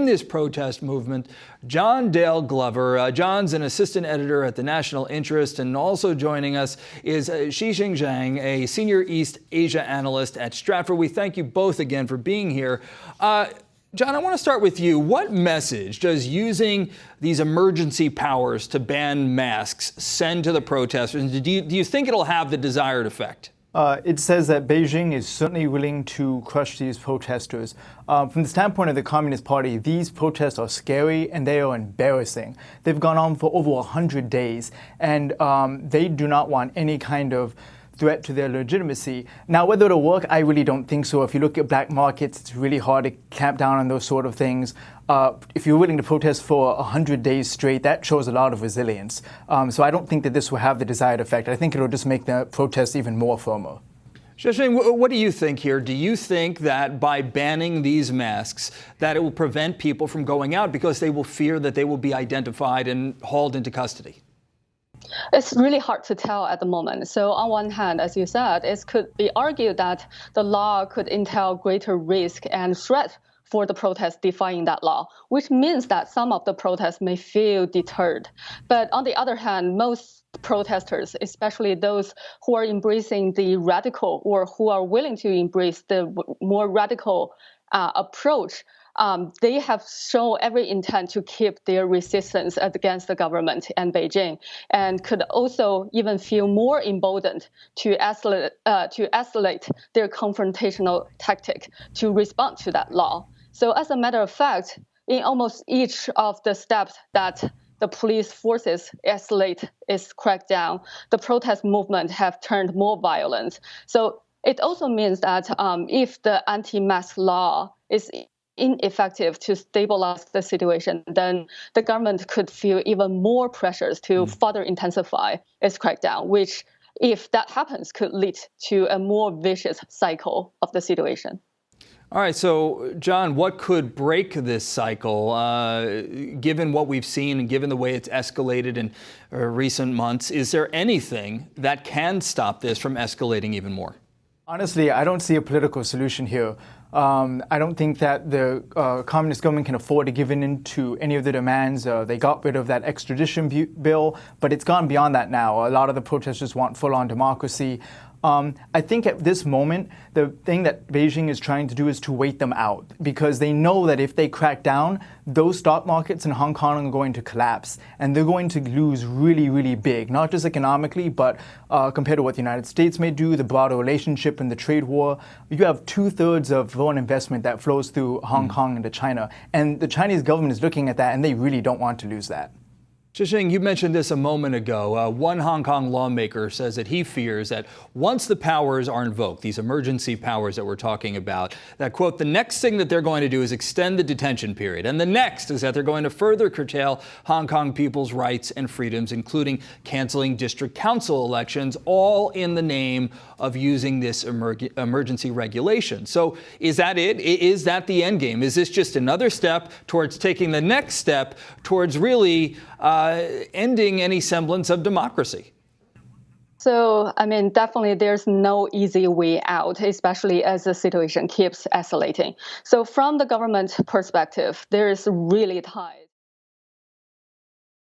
in this protest movement, John Dale Glover. John's an assistant editor at the National Interest, and also joining us is Xixing Zhang, a senior East Asia analyst at Stratford. We thank you both again for being here. John, I want to start with you. What message does using these emergency powers to ban masks send to the protesters? Do you think it'll have the desired effect? It says that Beijing is certainly willing to crush these protesters. From the standpoint of the Communist Party, these protests are scary and they are embarrassing. They've gone on for over 100 days, and they do not want any kind of threat to their legitimacy. Now, whether it'll work, I really don't think so. If you look at black markets, it's really hard to clamp down on those sort of things. If you're willing to protest for 100 days straight, that shows a lot of resilience. So I don't think that this will have the desired effect. I think it'll just make the protests even more firmer. Xixing, what do you think here? Do you think that by banning these masks, that it will prevent people from going out because they will fear that they will be identified and hauled into custody? It's really hard to tell at the moment. So on one hand, as you said, it could be argued that the law could entail greater risk and threat for the protests defying that law, which means that some of the protests may feel deterred. But on the other hand, most protesters, especially those who are embracing the radical or who are willing to embrace the more radical approach, they have shown every intent to keep their resistance against the government and Beijing, and could also even feel more emboldened to escalate their confrontational tactic to respond to that law. So as a matter of fact, in almost each of the steps that the police forces escalate its crackdown, the protest movement have turned more violent. So it also means that if the anti-mask law is ineffective to stabilize the situation, then the government could feel even more pressures to further intensify its crackdown, which, if that happens, could lead to a more vicious cycle of the situation. All right, so John, what could break this cycle, given what we've seen and given the way it's escalated in recent months? Is there anything that can stop this from escalating even more? Honestly, I don't see a political solution here. I don't think that the communist government can afford to give in to any of the demands. They got rid of that extradition bill, but it's gone beyond that now. A lot of the protesters want full-on democracy. I think at this moment, the thing that Beijing is trying to do is to wait them out, because they know that if they crack down, those stock markets in Hong Kong are going to collapse, and they're going to lose really, really big, not just economically, but compared to what the United States may do, the broader relationship and the trade war. You have 2/3 of foreign investment that flows through Hong Kong into China, and the Chinese government is looking at that, and they really don't want to lose that. Xixing, you mentioned this a moment ago. One Hong Kong lawmaker says that he fears that once the powers are invoked, these emergency powers that we're talking about, that, quote, the next thing that they're going to do is extend the detention period. And the next is that they're going to further curtail Hong Kong people's rights and freedoms, including canceling district council elections, all in the name of using this emergency regulation. So is that it? Is that the end game? Is this just another step towards taking the next step towards really ending any semblance of democracy? So, I mean, definitely there's no easy way out, especially as the situation keeps escalating. So from the government perspective, there is really tight